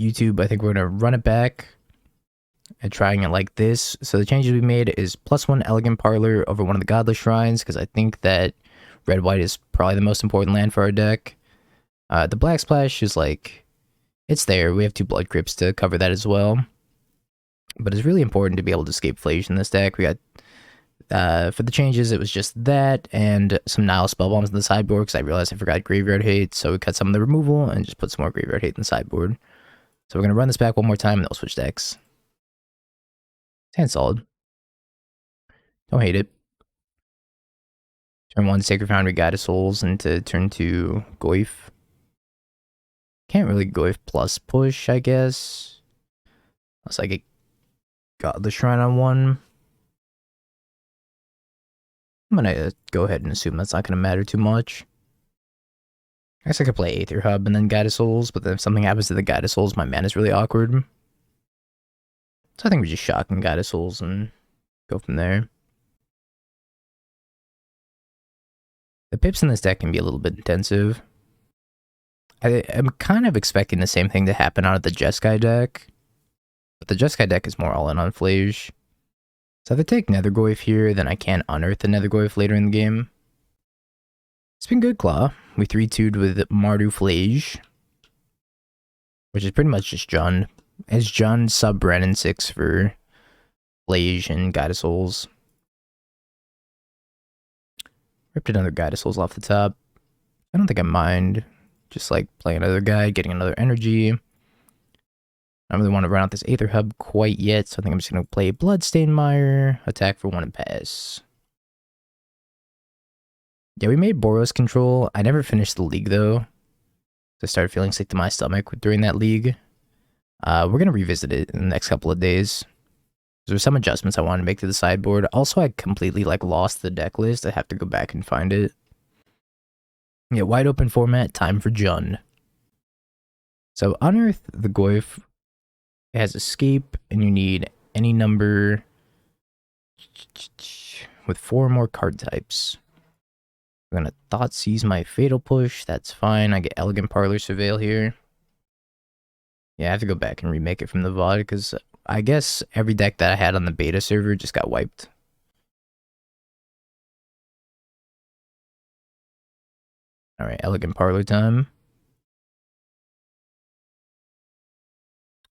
YouTube, I think we're going to run it back and trying it like this. So the changes we made is +1 Elegant Parlor over one of the Godless Shrines, because I think that red-white is probably the most important land for our deck. The Black Splash is like, it's there. We have 2 Blood Crypts to cover that as well. But it's really important to be able to escape Phlage in this deck. We got, for the changes, it was just that and some Nile Spellbombs in the sideboard, because I realized I forgot Graveyard Hate, so we cut some of the removal and just put some more Graveyard Hate in the sideboard. So we're going to run this back one more time and then we'll switch decks. Hand's solid. Don't hate it. Turn 1, Sacred Foundry, Guide of Souls, into turn 2, Goyf. Can't really Goyf plus push, I guess. Unless I get Godless Shrine on 1. I'm gonna go ahead and assume that's not gonna matter too much. I guess I could play Aether Hub and then Guide of Souls, but then if something happens to the Guide of Souls, my mana is really awkward. So I think we just shock and Guide of Souls and go from there. The pips in this deck can be a little bit intensive. I'm kind of expecting the same thing to happen out of the Jeskai deck, but the Jeskai deck is more all-in on Phlage. So if I take Nethergoyf here, then I can unearth the Nethergoyf later in the game. It's been good, Claw. We 3-2'd with Mardu Phlage, which is pretty much just Jund. It's Jund sub Brennan 6 for Phlage and Guide of Souls. Ripped another Guide of Souls off the top. I don't think I mind. Just like playing another guy, getting another energy. I don't really want to run out this Aether Hub quite yet, so I think I'm just going to play Bloodstained Mire, attack for 1 and pass. Yeah, we made Boros control. I never finished the league though. I started feeling sick to my stomach during that league. We're going to revisit it in the next couple of days. There's some adjustments I wanted to make to the sideboard. Also, I completely lost the deck list. I have to go back and find it. Yeah, wide open format, time for Jund. So unearth the Goyf. It has escape, and you need any number with 4 more card types. I'm gonna Thoughtseize my Fatal Push. That's fine. I get Elegant Parlor Surveil here. Yeah, I have to go back and remake it from the VOD because I guess every deck that I had on the beta server just got wiped. Alright, Elegant Parlor time.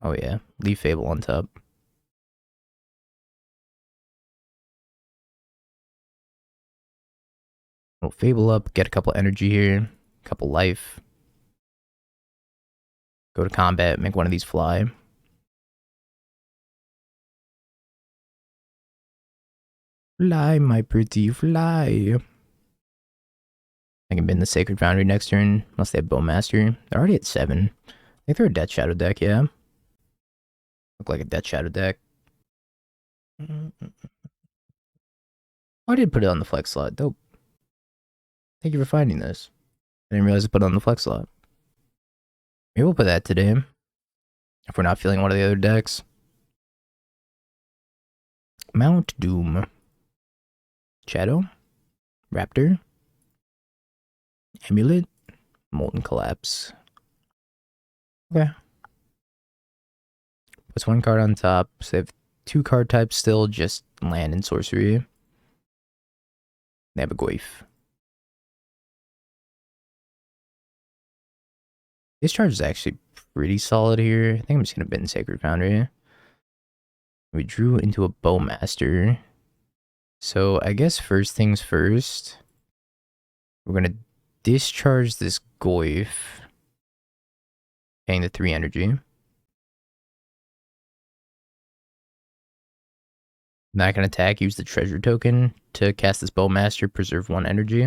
Oh yeah, leave Fable on top. We'll Fable up, get a couple energy here, a couple life. Go to combat, make one of these fly. Fly, my pretty fly. I can bin the Sacred Foundry next turn, unless they have Bowmaster. They're already at 7. I think they're a Death Shadow deck, yeah. Look like a Death Shadow deck. Oh, I did put it on the flex slot. Dope. Thank you for finding this. I didn't realize I put it on the flex slot. Maybe we'll put that today. If we're not feeling one of the other decks. Mount Doom. Shadow. Raptor. Amulet. Molten Collapse. Okay. Puts 1 card on top. So they have 2 card types still, just land and sorcery. They have a Goyf. This charge is actually pretty solid here. I think I'm just going to bin Sacred Foundry. We drew into a Bowmaster. So I guess first things first. We're going to discharge this Goyf. Paying the 3 energy. Not going to attack, use the treasure token to cast this Bowmaster, preserve 1 energy.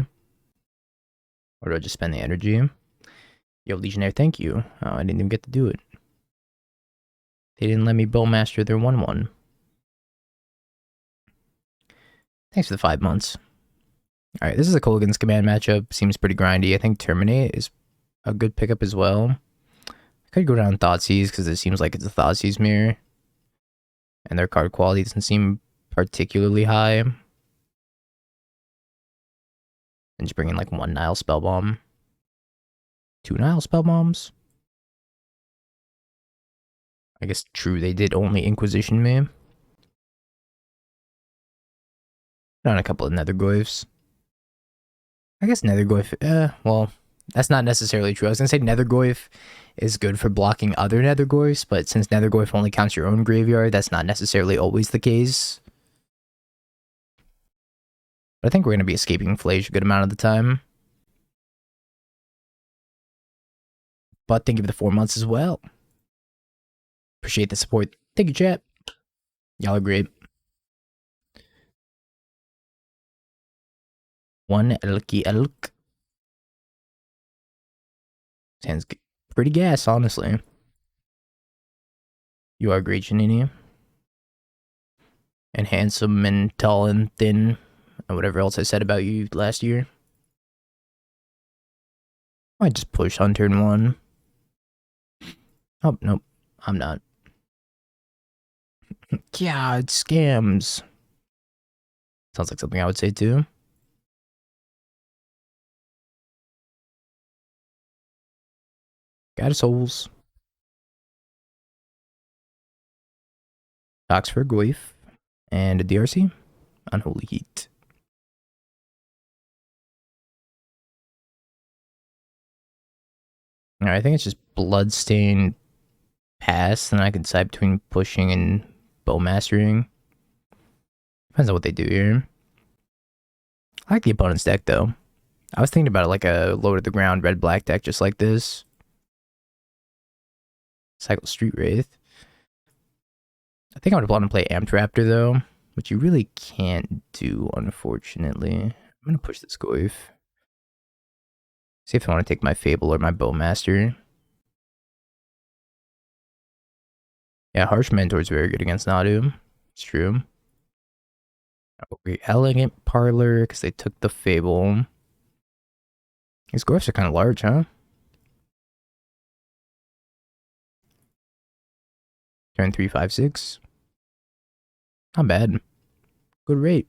Or do I just spend the energy? Yo, Legionnaire, thank you. Oh, I didn't even get to do it. They didn't let me Bowmaster their 1/1. Thanks for the 5 months. Alright, this is a Kolaghan's Command matchup. Seems pretty grindy. I think Terminate is a good pickup as well. I could go down Thoughtseize because it seems like it's a Thoughtseize mirror. And their card quality doesn't seem particularly high. And just bring in 1 Nile Spellbomb. 2 Nile Spellbombs. I guess true, they did only Inquisition me. On a couple of Nethergoyfs. I guess Nethergoyf, well, that's not necessarily true. I was gonna say Nethergoyf is good for blocking other Nethergoyfs, but since Nethergoyf only counts your own graveyard, that's not necessarily always the case. But I think we're gonna be escaping Phlage a good amount of the time. But thank you for the 4 months as well. Appreciate the support. Thank you, chat. Y'all are great. One elky elk. Sounds pretty gas, honestly. You are great, Janini. And handsome and tall and thin. And whatever else I said about you last year. I just push on turn 1. Oh, nope. I'm not. God, scams. Sounds like something I would say too. Goddess Souls. Oxford Goyf. And a DRC. Unholy Heat. Alright, I think it's just Bloodstain pass, and I can decide between pushing and bow mastering. Depends on what they do here. I like the opponent's deck though. I was thinking about it like a low to the ground red-black deck just like this. Cycle Street Wraith. I think I would want to play Amped Raptor though, which you really can't do, unfortunately. I'm gonna push this Goyf. See if I want to take my Fable or my Bowmaster. Yeah, Harsh Mentor is very good against Nadu. It's true. Okay, Elegant Parlor, because they took the Fable. These Goyfs are kind of large, huh? Turn 3, 5, 6. Not bad. Good rate.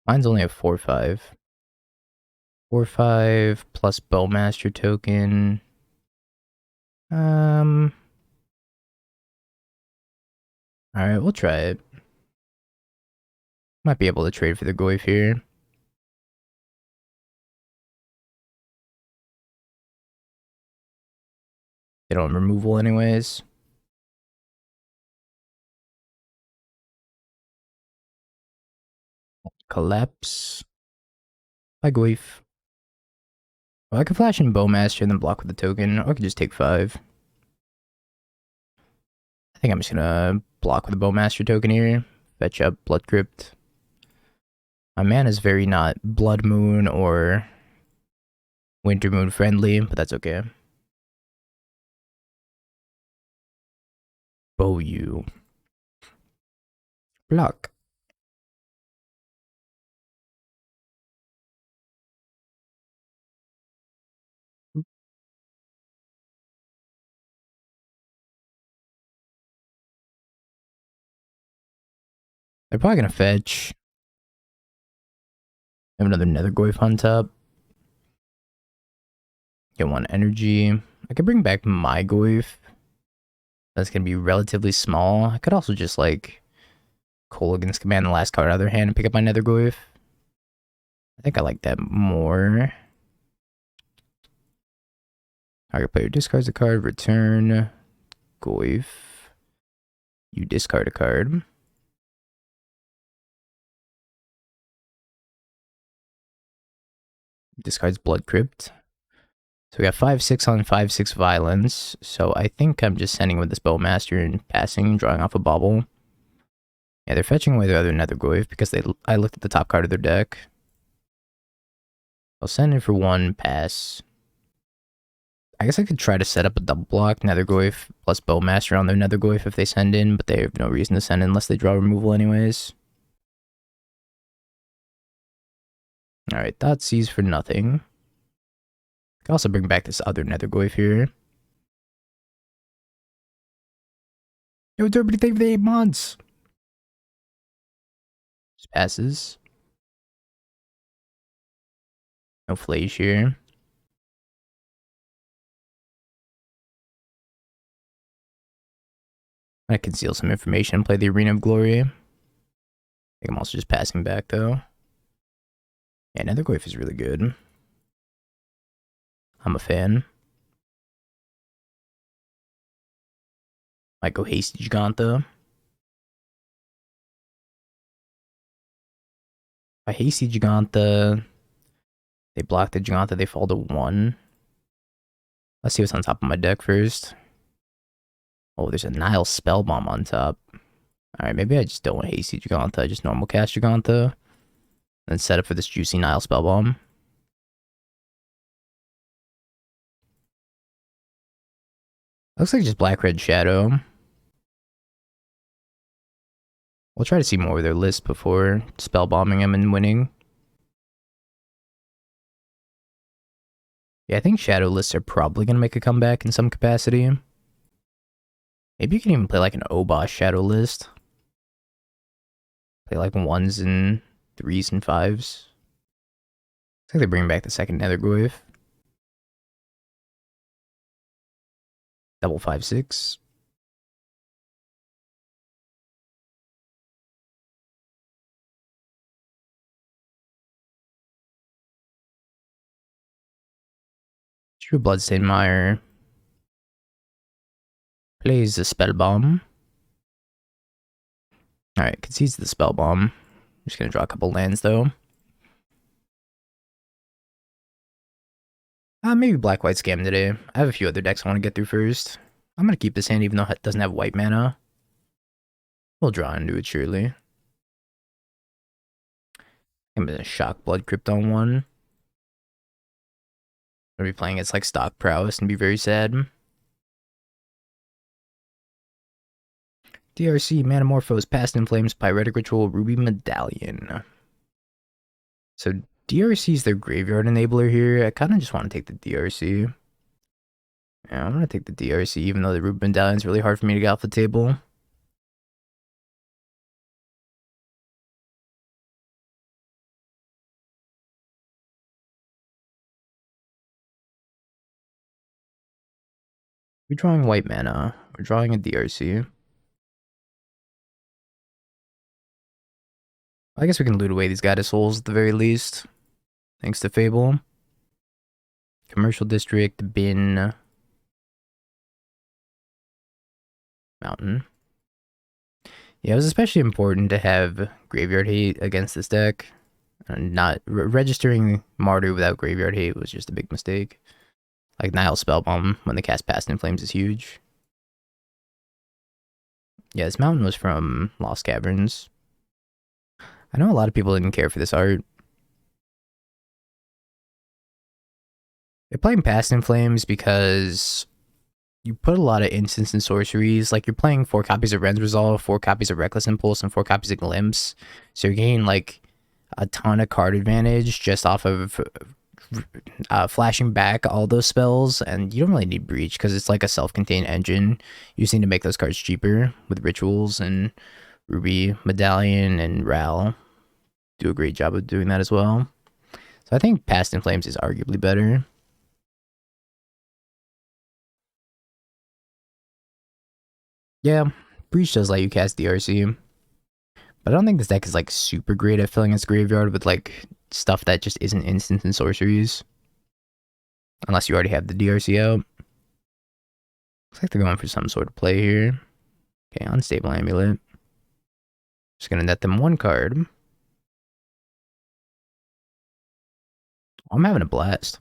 Mine's only a 4-5. 4-5 plus Bowmaster token. Alright, we'll try it. Might be able to trade for the Goyf here. They don't have removal anyways. Collapse. By Goyf. Well, I could flash in Bowmaster and then block with the token, or I could just take 5. I think I'm just gonna block with the Bowmaster token here. Fetch up Blood Crypt. My mana is very not Blood Moon or Winter Moon friendly, but that's okay. Bow you. Block. They're probably gonna fetch. Have another Nether Goyf on top. Get 1 energy. I could bring back my Goyf. That's gonna be relatively small. I could also just like Kolaghan's Command the last card out of their hand and pick up my Nether Goyf. I think I like that more. Target player discards a card, return Goyf. You discard a card. Discards Blood Crypt. So we got 5-6 on 5-6 violence. So I think I'm just sending with this Bowmaster and passing, drawing off a bauble. Yeah, they're fetching away their other Nether Goyf because I looked at the top card of their deck. I'll send in for 1, pass. I guess I could try to set up a double block Nether Goyf plus Bowmaster on their Nether Goyf if they send in, but they have no reason to send in unless they draw removal anyways. Alright, Thoughtseize for nothing. I can also bring back this other Nether Goyf here. Yo, Derby, thank you for the 8 months. Just passes. No Phlage here. I conceal some information and play the Arena of Glory. I think I'm also just passing back though. Yeah, Netherglyph is really good. I'm a fan. Might go Hasty Giganta. If I Hasty Giganta, they block the Giganta, they fall to 1. Let's see what's on top of my deck first. Oh, there's a Nile Spellbomb on top. Alright, maybe I just don't want Hasty Giganta, just normal cast Giganta. Then set up for this juicy Nile Spellbomb. Looks like just Black-Red Shadow. We'll try to see more of their list before spellbombing them and winning. Yeah, I think Shadow lists are probably going to make a comeback in some capacity. Maybe you can even play like an Obosh Shadow list. Play like 1s and 3s and 5s. Looks like they bring back the second Netherglyph. Double 5/6. True Bloodstained Mire. Plays the Spellbomb. Alright, concedes the Spellbomb. Just gonna draw a couple lands though. Maybe Black-White Scam today. I have a few other decks I want to get through first. I'm gonna keep this hand even though it doesn't have white mana. We'll draw into it surely. I'm gonna shock Blood Crypt on 1. I'll be playing it's like Stock Prowess and be very sad. DRC, Manamorphose, Past in Flames, Pyretic Ritual, Ruby Medallion. So DRC is their graveyard enabler here. I kind of just want to take the DRC. Yeah, I'm going to take the DRC even though the Ruby Medallion is really hard for me to get off the table. We're drawing white mana. We're drawing a DRC. I guess we can loot away these Goddess Souls at the very least. Thanks to Fable. Commercial District, Bin. Mountain. Yeah, it was especially important to have Graveyard Hate against this deck. And not registering Mardu without Graveyard Hate was just a big mistake. Like Nile Spellbomb when they cast Past in Flames is huge. Yeah, this mountain was from Lost Caverns. I know a lot of people didn't care for this art. They're playing Past in Flames because you put a lot of instants and sorceries. Like you're playing 4 copies of Ren's Resolve, 4 copies of Reckless Impulse, and 4 copies of Glimpse. So you're getting like a ton of card advantage just off of flashing back all those spells, and you don't really need Breach because it's like a self-contained engine. You just need to make those cards cheaper with rituals, and Ruby Medallion and Ral do a great job of doing that as well. So I think Past in Flames is arguably better. Yeah, Breach does let you cast DRC, but I don't think this deck is like super great at filling its graveyard with like stuff that just isn't instants and sorceries. Unless you already have the DRC out. Looks like they're going for some sort of play here. Okay, Unstable Amulet. Just gonna net them 1 card. I'm having a blast.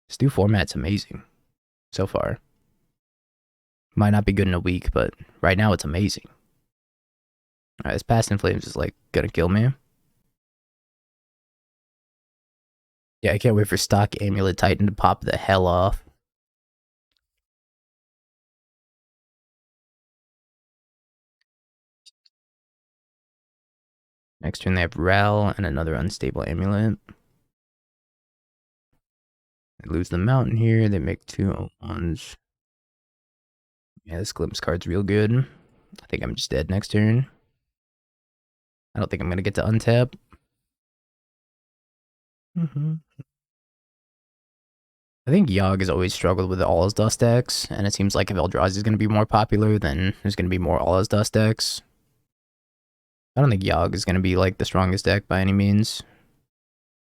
This new format's amazing. So far. Might not be good in a week, but right now it's amazing. Alright, this Past in Flames is like gonna kill me. Yeah, I can't wait for stock Amulet Titan to pop the hell off. Next turn they have Ral and another Unstable Amulet. They lose the mountain here, they make 2 1s. Yeah, this Glimpse card's real good. I think I'm just dead next turn. I don't think I'm gonna get to untap. I think Yogg has always struggled with all his dust decks, and it seems like if Eldrazi is going to be more popular, then there's going to be more all his dust decks. I don't think Yogg is going to be like the strongest deck by any means.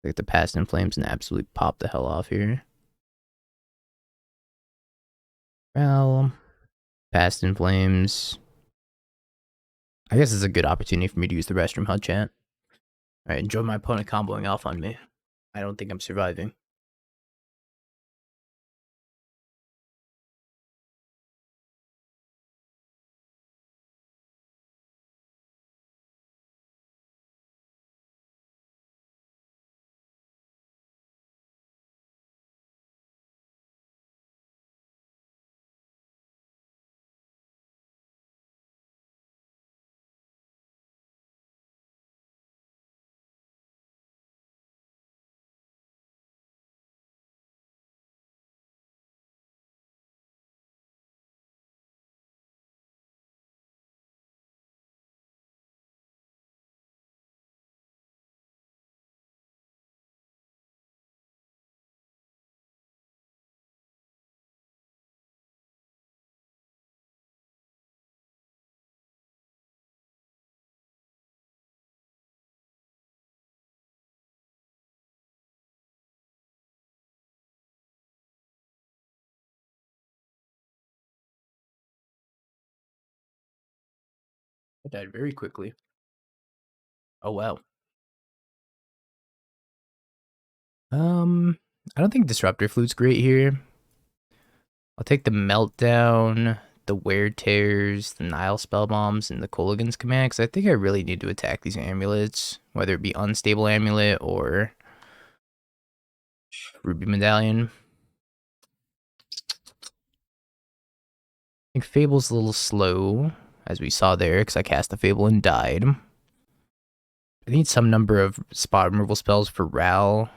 Like the Past in Flames and absolutely pop the hell off here. Well, Past in Flames. I guess it's a good opportunity for me to use the restroom HUD chat. Alright, enjoy my opponent comboing off on me. I don't think I'm surviving. I died very quickly. Oh wow. I don't think Disruptor Flute's great here. I'll take the Meltdown, the Wear Tears, the Nile Spell Bombs, and the Kolaghan's Command, because I think I really need to attack these amulets, whether it be Unstable Amulet or Ruby Medallion. I think Fable's a little slow, as we saw there, because I cast the Fable and died. I need some number of spot removal spells for Ral.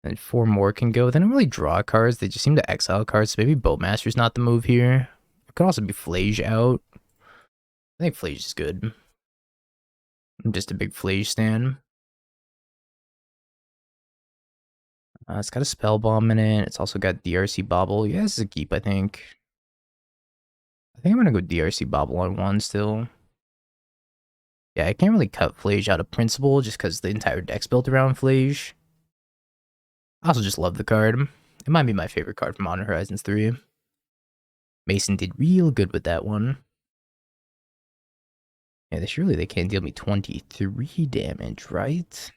And 4 more can go. They don't really draw cards, they just seem to exile cards, so maybe Bowmaster's not the move here. It could also be Phlage out. I think Phlage is good. I'm just a big Phlage stan. It's got a Spell Bomb in it. It's also got DRC Bobble. Yeah, this is a keep, I think. I think I'm gonna go DRC Bobble on 1 still. Yeah, I can't really cut Phlage out of principle just because the entire deck's built around Phlage. I also just love the card. It might be my favorite card from Modern Horizons 3. Mason did real good with that one. Yeah, surely they can't deal me 23 damage, right?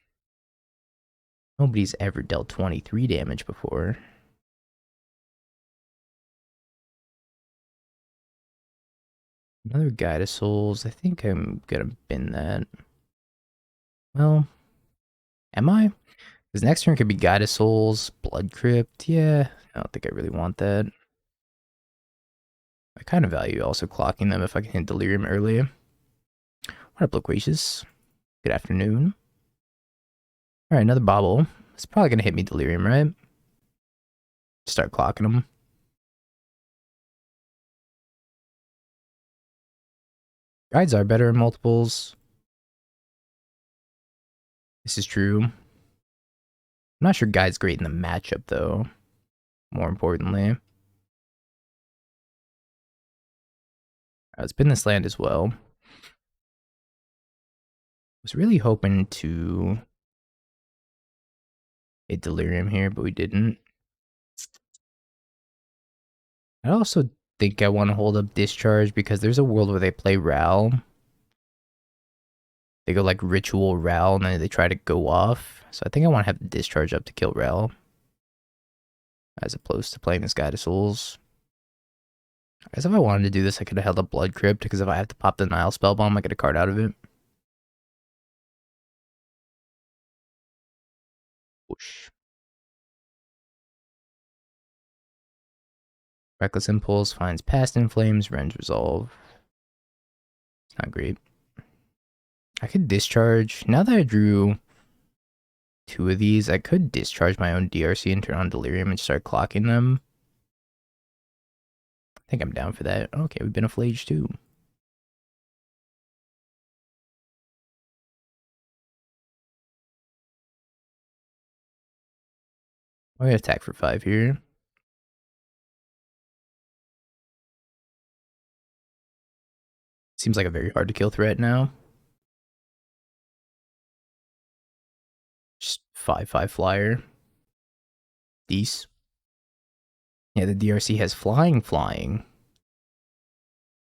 Nobody's ever dealt 23 damage before. Another Guide of Souls. I think I'm gonna bin that. Well, am I? Because next turn could be Guide of Souls, Blood Crypt. Yeah, I don't think I really want that. I kind of value also clocking them if I can hit Delirium early. What up, Loquacious? Good afternoon. Alright, another Bobble. It's probably gonna hit me Delirium, right? Start clocking them. Guides are better in multiples. This is true. I'm not sure Guide's great in the matchup, though. More importantly. Let's spin this land as well. Was really hoping to hit Delirium here, but we didn't. I also think I want to hold up Discharge because there's a world where they play Ral. They go like Ritual Ral and then they try to go off. So I think I want to have the Discharge up to kill Ral. As opposed to playing this Guide of Souls. I guess if I wanted to do this, I could have held up Blood Crypt because if I have to pop the Nile Spellbomb, I get a card out of it. Whoosh. Reckless Impulse finds Past in Flames, Rend Resolve. It's not great. I could Discharge. Now that I drew 2 of these, I could Discharge my own DRC and turn on Delirium and start clocking them. I think I'm down for that. Okay, we've been a Phlage too. I'm gonna attack for 5 here. Seems like a very hard to kill threat now. Just 5/5 flyer. These. Yeah, the DRC has flying.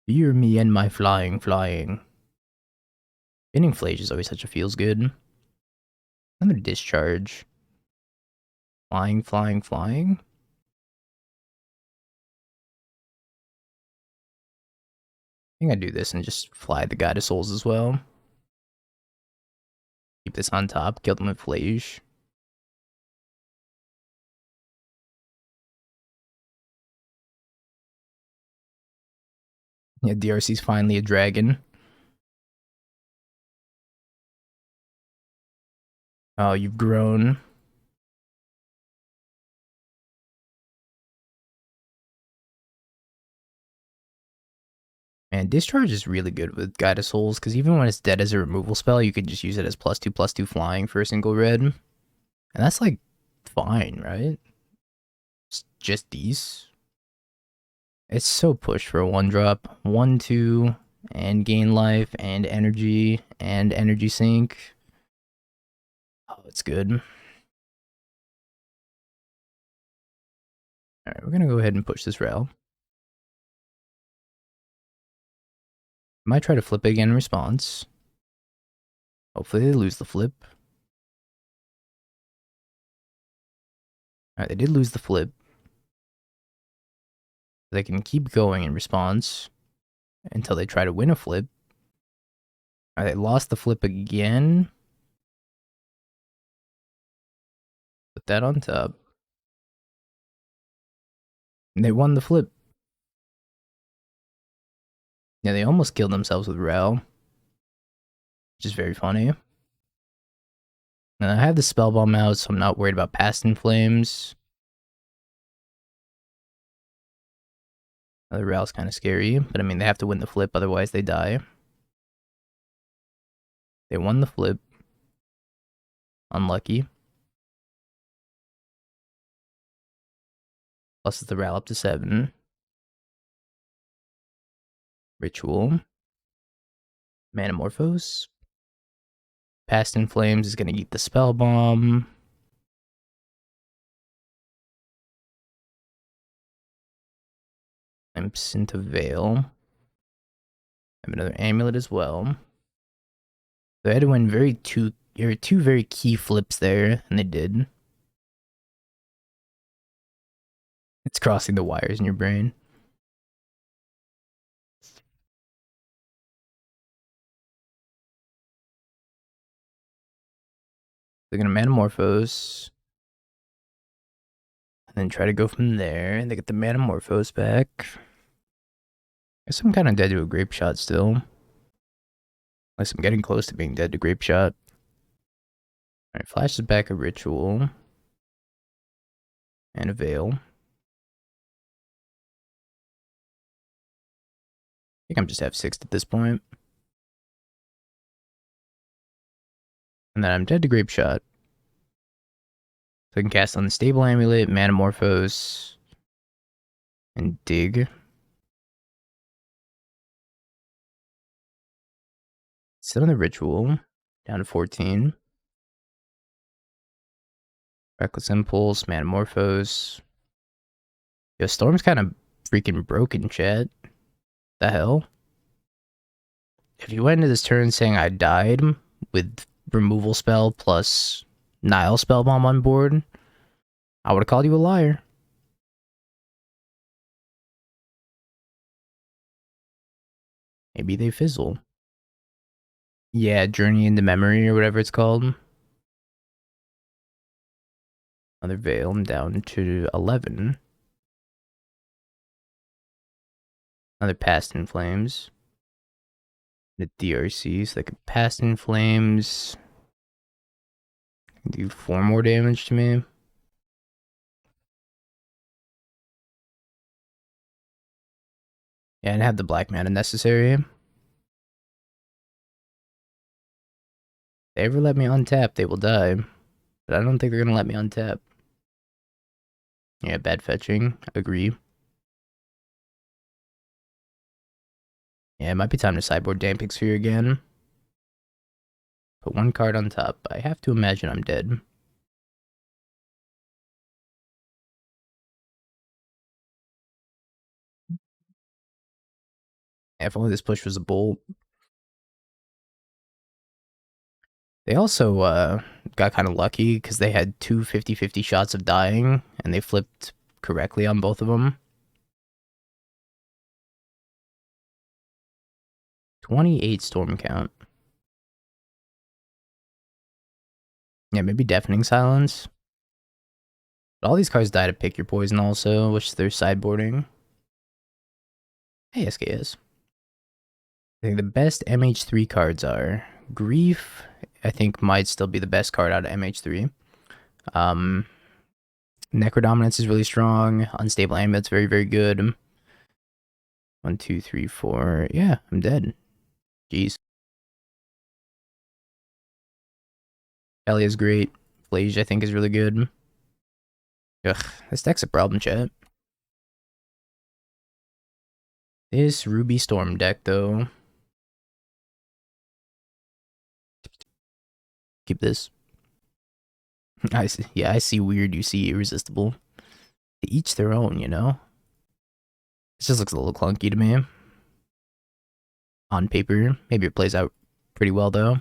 Fear me and my flying. Spinning Phlage is always such a feels good. Another discharge. Flying. I think I do this and just fly the God of Souls as well. Keep this on top, kill them with Phlage. Yeah, DRC's finally a dragon. Oh, you've grown. Man, Discharge is really good with Guide of Souls, because even when it's dead as a removal spell, you can just use it as +2/+2 flying for a single red. And that's like fine, right? It's just these. It's so pushed for a 1-drop. 1/2, and gain life, and energy sink. Oh, it's good. Alright, we're gonna go ahead and push this rail. Might try to flip it again in response. Hopefully they lose the flip. Alright, they did lose the flip. They can keep going in response until they try to win a flip. Alright, they lost the flip again. Put that on top. And they won the flip. Yeah, they almost killed themselves with Rel, which is very funny. And I have the spell bomb out, so I'm not worried about Past in Flames. The Rel's kind of scary, but I mean, they have to win the flip, otherwise they die. They won the flip. Unlucky. Plus the Rel up to 7. Ritual. Manamorphose. Past in Flames is going to eat the spell bomb. Glimpse into Veil. I have another amulet as well. They had to win two very key flips there, and they did. It's crossing the wires in your brain. They're gonna Manamorphose. And then try to go from there, and they get the Manamorphose back. I guess I'm kind of dead to a Grape Shot still. Unless I'm getting close to being dead to Grape Shot. Alright, flashes back a Ritual. And a Veil. I think I'm just F6 at this point. And then I'm dead to Grape Shot. So I can cast Unstable Amulet, Manamorphose, and Dig. Still in the Ritual. Down to 14. Reckless Impulse, Manamorphose. Yo, Storm's kind of freaking broken, chat. The hell? If you went into this turn saying I died with removal spell plus Nile spellbomb on board, I would have called you a liar. Maybe they fizzle. Yeah, Journey into Memory or whatever it's called. Another Veil, I'm down to 11. Another Past in Flames. The DRC, so they could Past in Flames. Do 4 more damage to me. Yeah, I didn't have the black mana necessary. If they ever let me untap, they will die. But I don't think they're gonna let me untap. Yeah, bad fetching. Agree. Yeah, it might be time to sideboard Damping Sphere again. Put one card on top. I have to imagine I'm dead. Yeah, if only this push was a bolt. They also got kind of lucky because they had two 50-50 shots of dying, and they flipped correctly on both of them. 28 storm count. Yeah, maybe Deafening Silence. But all these cards die to Pick Your Poison also, which they're sideboarding. Hey, SKS. I think the best MH3 cards are Grief. I think might still be the best card out of MH3. Necrodominance is really strong. Unstable Amulet's very, very good. 1, 2, 3, 4. Yeah, I'm dead. Jeez. Ellie is great. Phlage, I think, is really good. Ugh, this deck's a problem, chat. This Ruby Storm deck, though. Keep this. I see, yeah, I see weird, you see irresistible. To each their own, you know? This just looks a little clunky to me. On paper, maybe it plays out pretty well, though.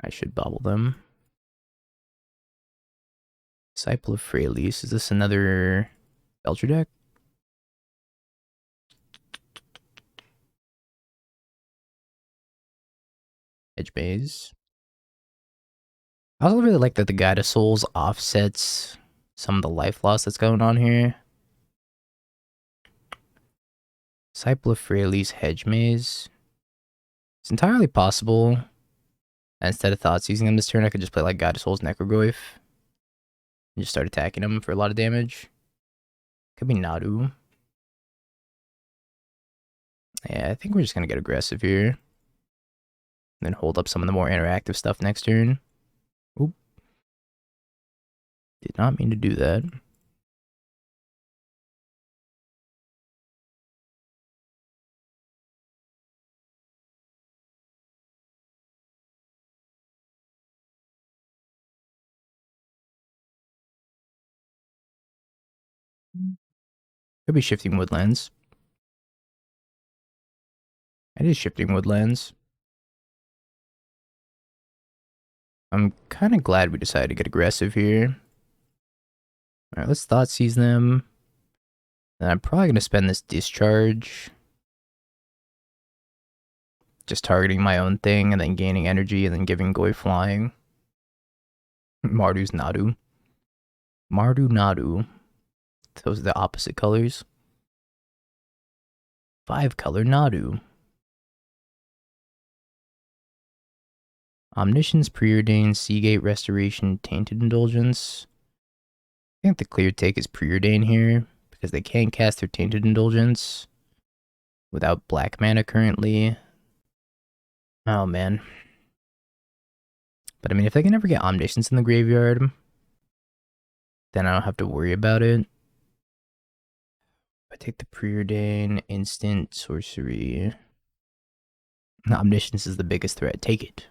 I should bobble them. Disciple of Freyalise. Is this another Belcher deck? Edge Maze. I also really like that the Guide of Souls offsets some of the life loss that's going on here. Disciple of Freyalise Hedge Maze. It's entirely possible. Instead of Thoughts using them this turn, I could just play like Guide of Souls Necrogoyf. And just start attacking them for a lot of damage. Could be Nadu. Yeah, I think we're just gonna get aggressive here. And then hold up some of the more interactive stuff next turn. Oop. Did not mean to do that. Could be Shifting Woodlands. It is Shifting Woodlands. I'm kind of glad we decided to get aggressive here. Alright, let's Thoughtseize them. And I'm probably going to spend this Discharge. Just targeting my own thing and then gaining energy and then giving Goy flying. Mardu's Nadu. Mardu Nadu. Those are the opposite colors. 5-color Nadu. Omniscience, Preordain, Seagate, Restoration, Tainted Indulgence. I think the clear take is Preordain here, because they can't cast their Tainted Indulgence without black mana currently. Oh, man. But I mean, if they can ever get Omniscience in the graveyard, then I don't have to worry about it. I take the Preordain, Instant, Sorcery. Omniscience is the biggest threat. Take it.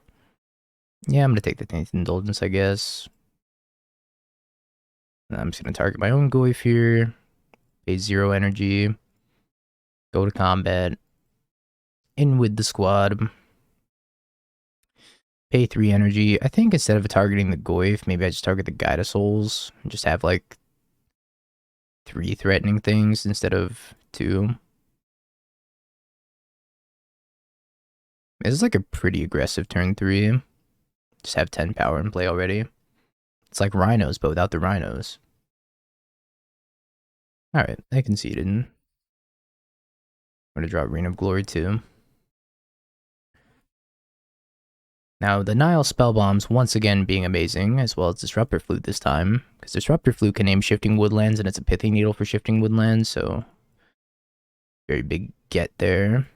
Yeah, I'm gonna take the Tainted Indulgence, I guess. I'm just gonna target my own Goyf here. Pay 0 energy. Go to combat. In with the squad. Pay 3 energy. I think instead of targeting the Goyf, maybe I just target the Guide of Souls. And just have like 3 threatening things instead of 2. This is like a pretty aggressive turn 3. Just have 10 power in play already. It's like Rhinos, but without the Rhinos. Alright, I conceded. I'm gonna draw Reign of Glory too. Now, the Nile spell bombs once again being amazing, as well as Disruptor Flute this time. Because Disruptor Flute can name Shifting Woodlands, and it's a Pithing Needle for Shifting Woodlands, so very big get there.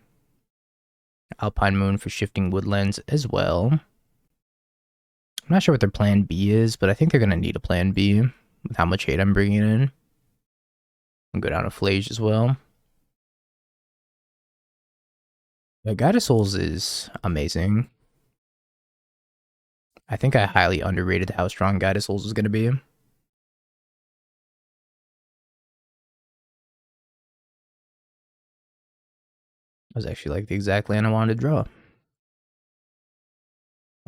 Alpine Moon for Shifting Woodlands as well. I'm not sure what their plan B is, but I think they're going to need a plan B with how much hate I'm bringing in. I'll go down to Phlage as well. Yeah, Guide of Souls is amazing. I think I highly underrated how strong Guide of Souls is going to be. That was actually like the exact land I wanted to draw.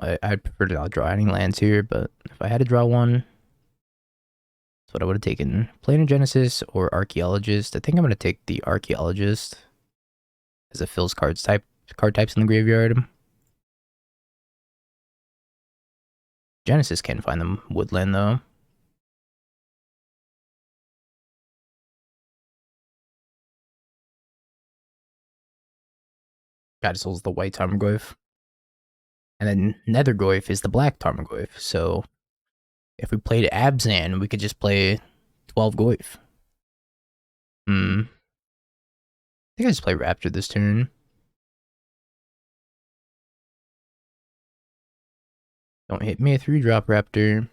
I'd prefer to not draw any lands here, but if I had to draw one, that's what I would have taken. Planar Genesis or Archaeologist. I think I'm going to take the Archaeologist as it fills card types in the graveyard. Genesis can find them woodland though. God Soul's the white Tarmogoyf. And then Nethergoyf is the black Tarmogoyf. So if we played Abzan, we could just play 12 Goyf. I think I just play Raptor this turn. Don't hit me a 3-drop Raptor.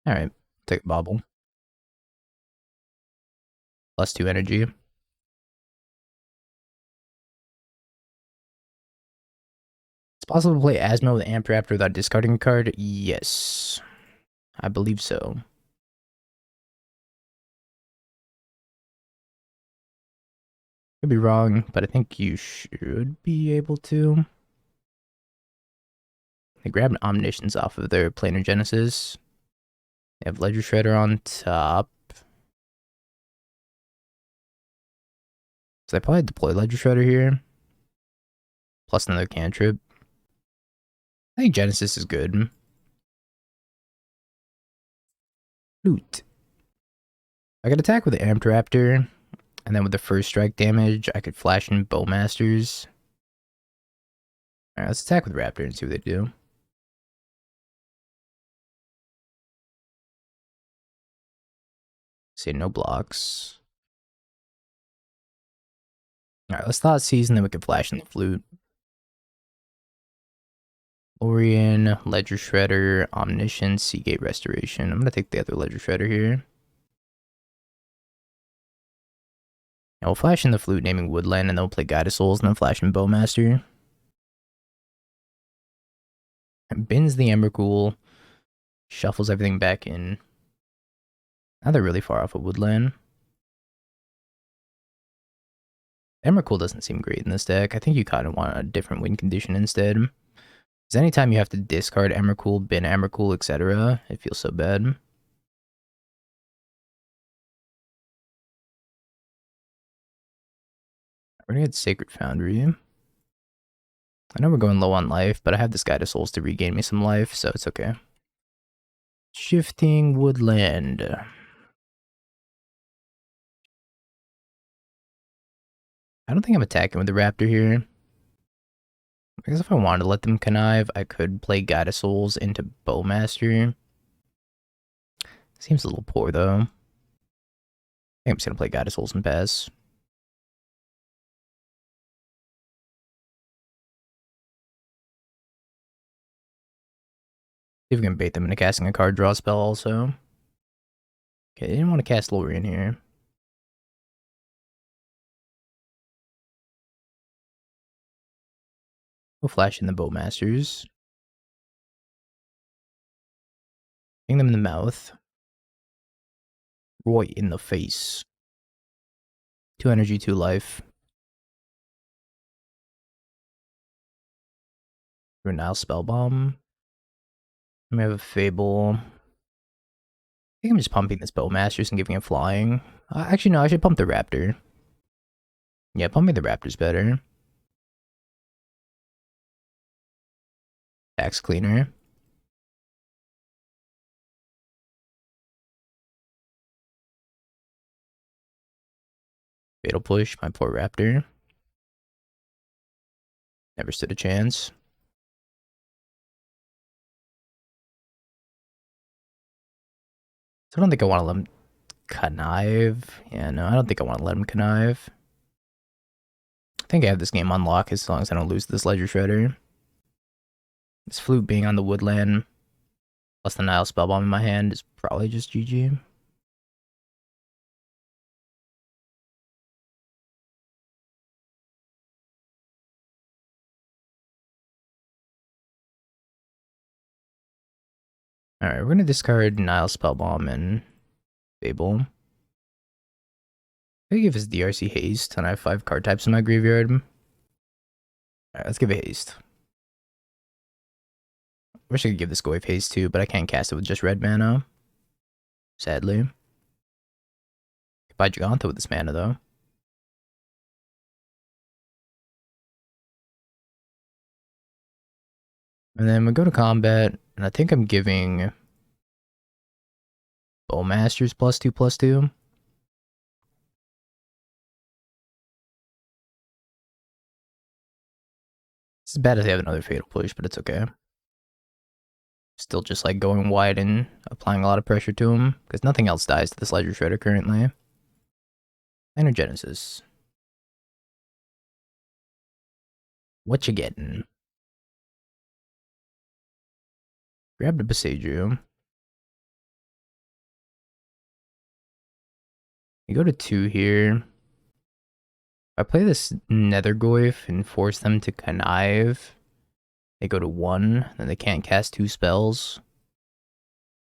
Alright, take a Bobble. +2 energy. It's possible to play Asmo with Amp Raptor without discarding a card? Yes. I believe so. Could be wrong, but I think you should be able to. They grabbed Omniscience off of their Planar Genesis. They have Ledger Shredder on top. So they probably deploy Ledger Shredder here. Plus another cantrip. I think Genesis is good. Loot. I could attack with the Amped Raptor. And then with the first strike damage, I could flash in Bowmasters. Alright, let's attack with Raptor and see what they do. See, no blocks. Alright, let's Thought Seize and then we can flash in the Flute. Lorien, Ledger Shredder, Omniscience, Seagate Restoration. I'm gonna take the other Ledger Shredder here. And we'll flash in the Flute, naming Woodland, and then we'll play Guide of Souls, and then flash in Bowmaster. And bins the Emrakul, shuffles everything back in. Now they're really far off of Woodland. Emrakul doesn't seem great in this deck. I think you kind of want a different win condition instead. Because anytime you have to discard Emrakul, bin Emrakul, etc., it feels so bad. We're gonna get Sacred Foundry. I know we're going low on life, but I have this Guide of Souls to regain me some life, so it's okay. Shifting Woodland. I don't think I'm attacking with the Raptor here. I guess if I wanted to let them connive, I could play Guide of Souls into Bowmaster. Seems a little poor, though. I think I'm just gonna play Guide of Souls and pass. See if we can bait them into casting a card draw spell also. Okay, I didn't want to cast Lorien here. We'll flash in the Bowmasters. Bring them in the mouth. Roy in the face. 2 energy, 2 life. Renal Spellbomb. We have a Fable. I think I'm just pumping this Bowmasters and giving it flying. Actually, no, I should pump the Raptor. Yeah, pumping the Raptor's better. Axe Cleaner. Fatal Push, my poor Raptor. Never stood a chance. So I don't think I want to let him connive. Yeah, no, I don't think I want to let him connive. think I have this game on lock as long as I don't lose this Ledger Shredder. This Flute being on the woodland, plus the Nile Spellbomb in my hand, is probably just GG. Alright, we're gonna discard Nile Spellbomb and Fable. I give us DRC Haste, and I have 5 card types in my graveyard. Alright, let's give it Haste. I wish I could give this Goyf Haste too, but I can't cast it with just red mana. Sadly. Could buy Giganta with this mana though. And then we go to combat, and I think I'm giving Bowmasters +2/+2. It's bad as they have another Fatal Push, but it's okay. Still just like going wide and applying a lot of pressure to him, because nothing else dies to this Ledger Shredder currently. Energenesis. What you getting? Grab the Besaju. You go to 2 here. I play this Nethergoyf and force them to connive. They go to 1, then they can't cast 2 spells.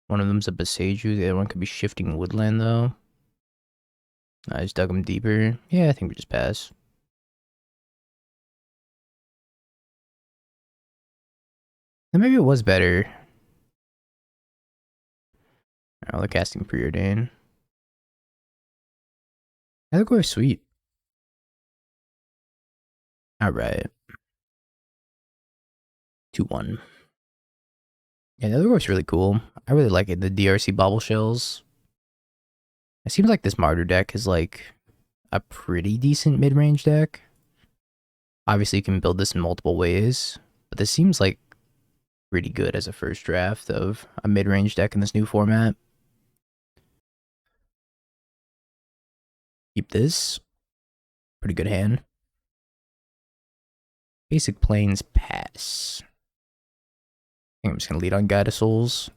One of them's a Besaju, the other one could be Shifting Woodland though. I just dug them deeper. Yeah, I think we just pass. And maybe it was better. Oh, they're casting Preordain. Nethergoyf's sweet. Alright. 2-1. Yeah, Nethergoyf's really cool. I really like it, the DRC Bobble Shells. It seems like this Mardu deck is like a pretty decent mid-range deck. Obviously, you can build this in multiple ways, but this seems like pretty good as a first draft of a mid-range deck in this new format. Keep this. Pretty good hand. Basic Plains pass. I think I'm just going to lead on Guide of Souls.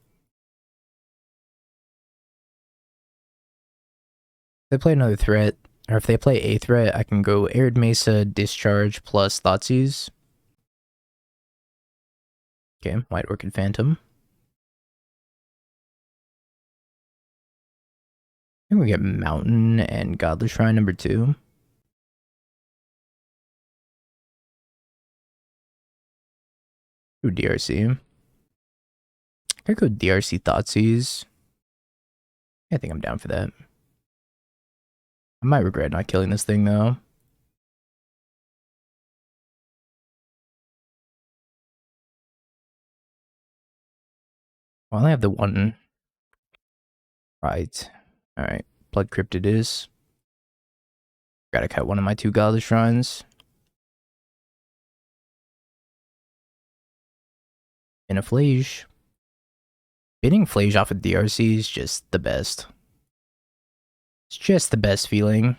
If they play another threat, or if they play a threat, I can go Arid Mesa, Discharge, plus Thoughtseize. Okay, White Orchid Phantom. I think we get Mountain and Godless Shrine number 2. Ooh, DRC. I could go DRC Thoughtseize. I think I'm down for that. I might regret not killing this thing though. Well, I only have the one. Right. Alright. Blood Crypt it is. Gotta cut one of my 2 Godless Shrines. In a Phlage. Bidding Phlage off of DRC is just the best. It's just the best feeling.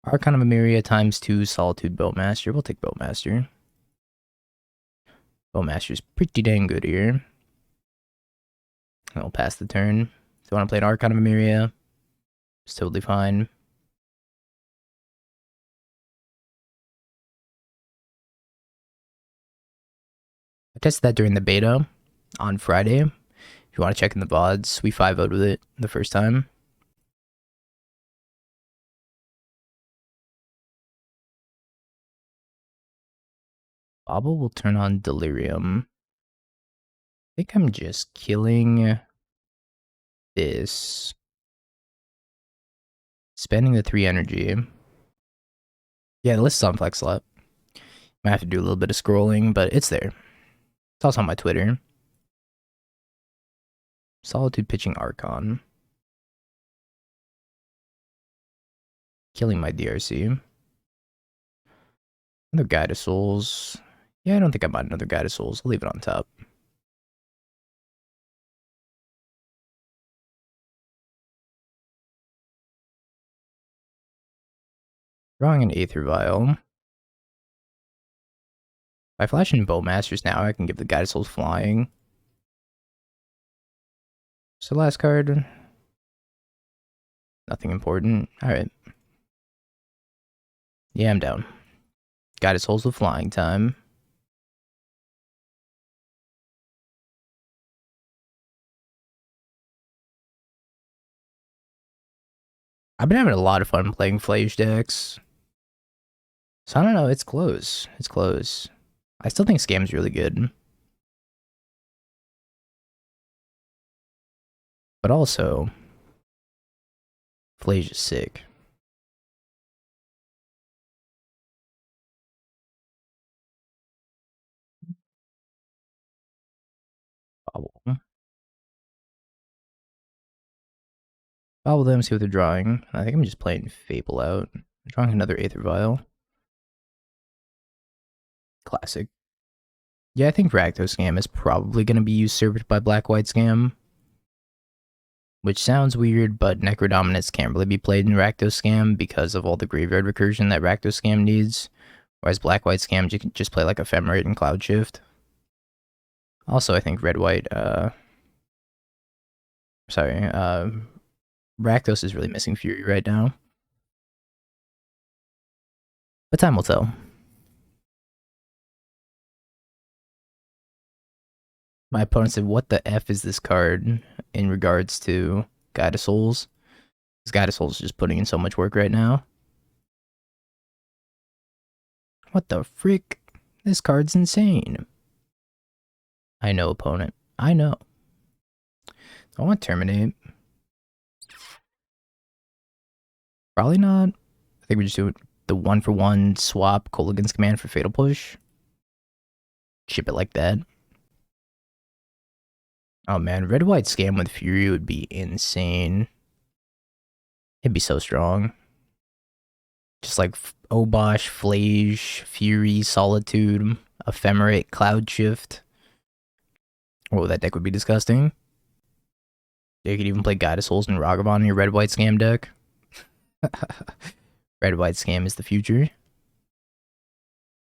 Archon of Emeria times 2 Solitude Bowmaster. We'll take Bowmaster. Bowmaster's pretty dang good here. I'll pass the turn. If they want to play an Archon of Emeria, it's totally fine. I tested that during the beta on Friday. If you want to check in the VODs, we 5-0'd with it the first time. Bobble will turn on Delirium. I think I'm just killing this. Spending the 3 energy. Yeah, the list is on FlexLab. Might have to do a little bit of scrolling, but it's there. It's also on my Twitter. Solitude pitching Archon. Killing my DRC. Another Guide of Souls. Yeah, I don't think I bought another Guide of Souls. I'll leave it on top. Drawing an Aether Vial. If I flash in Bowmasters now, I can give the Guided Souls flying. So last card. Nothing important. Alright. Yeah, I'm down. Guided Souls with flying time. I've been having a lot of fun playing Phlage decks. So I don't know, it's close. It's close. I still think Scam's really good. But also, Phlage is sick. Bobble. Bobble them, see what they're drawing. I think I'm just playing Fable out. I'm drawing another Aether Vial. Classic. Yeah, I think Rakdos Scam is probably going to be usurped by Black-White Scam. Which sounds weird, but Necrodominance can't really be played in Rakdos Scam because of all the graveyard recursion that Rakdos Scam needs. Whereas Black-White Scam, you can just play like Ephemerate and Cloud Shift. Also, I think Red-White, Rakdos is really missing Fury right now. But time will tell. My opponent said, what the F is this card in regards to Guide of Souls? Because Guide of Souls is just putting in so much work right now. What the frick? This card's insane. I know, opponent. I know. I want to terminate. Probably not. I think we just do the 1-for-1 swap Kolaghan's Command for Fatal Push. Ship it like that. Oh man, Red-White Scam with Fury would be insane. It'd be so strong. Just like Obosh, Phlage, Fury, Solitude, Ephemerate, Cloud Shift. Oh, that deck would be disgusting. You could even play Guide of Souls and Ragavan in your Red-White Scam deck. Red-White Scam is the future.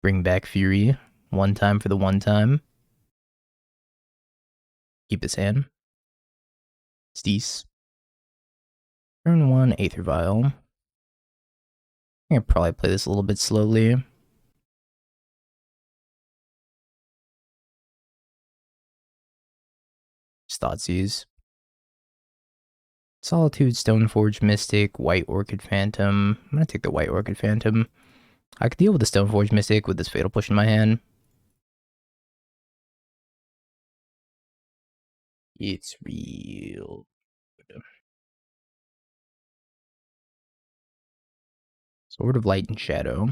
Bring back Fury. One time for the one time. Keep this hand. Steez. Turn 1, Aether Vial. I think I'll probably play this a little bit slowly. Thoughtseize. Solitude, Stoneforge Mystic, White Orchid Phantom. I'm gonna take the White Orchid Phantom. I could deal with the Stoneforge Mystic with this Fatal Push in my hand. It's real. Sword of Light and Shadow.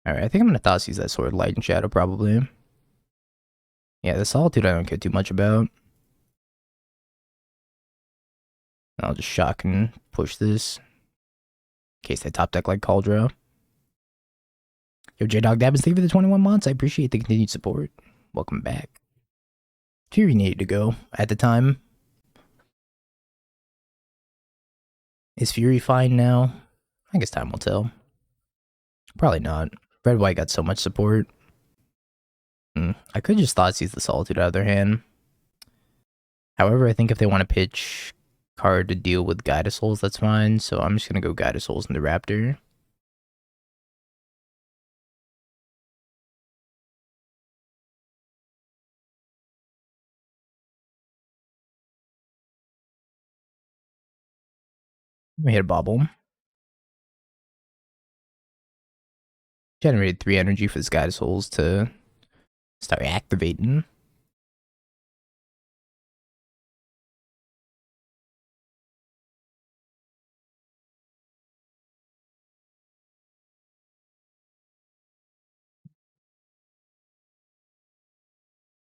Alright, I think I'm gonna Thoughtseize that Sword of Light and Shadow probably. Yeah, the Solitude I don't care too much about. I'll just shock and push this. In case they top deck like Cauldra. Yo, J-Dog Dabbins, thank you for the 21 months. I appreciate the continued support. Welcome back. Fury needed to go at the time. Is Fury fine now? I guess time will tell. Probably not. Red-White got so much support. I could just Thoughtseize the Solitude out of their hand. However, I think if they want to pitch card to deal with Guide of Souls, that's fine. So I'm just going to go Guide of Souls into Raptor. Let me hit a Bobble. Generated 3 energy for this Guide of Souls to start activating. It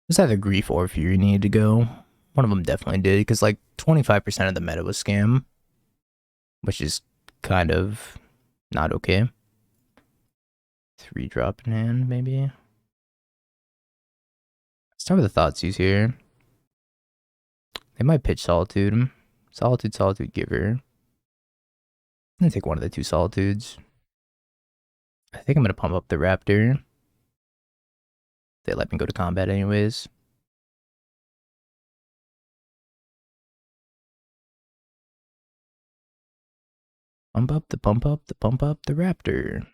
was either Grief or Fury needed to go. One of them definitely did, because like 25% of the meta was Scam. Which is kind of not okay. 3 drop in hand, maybe. Let's start with the Thoughtseize here. They might pitch Solitude. Solitude, Giver. gonna take one of the two Solitudes. I think I'm gonna pump up the Raptor. They let me go to combat anyways. Pump up the Raptor.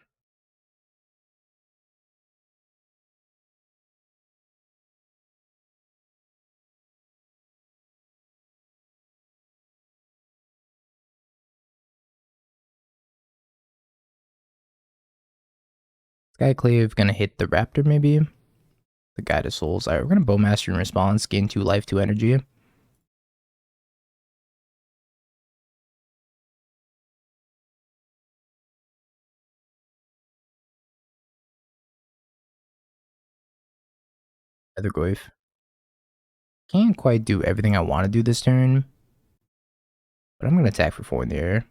Skyclave gonna hit the Raptor maybe. The Guide of Souls. Alright, we're gonna Bowmaster in response, gain 2 life, 2 energy. Other Goyf. Can't quite do everything I want to do this turn. But I'm gonna attack for 4 in the air.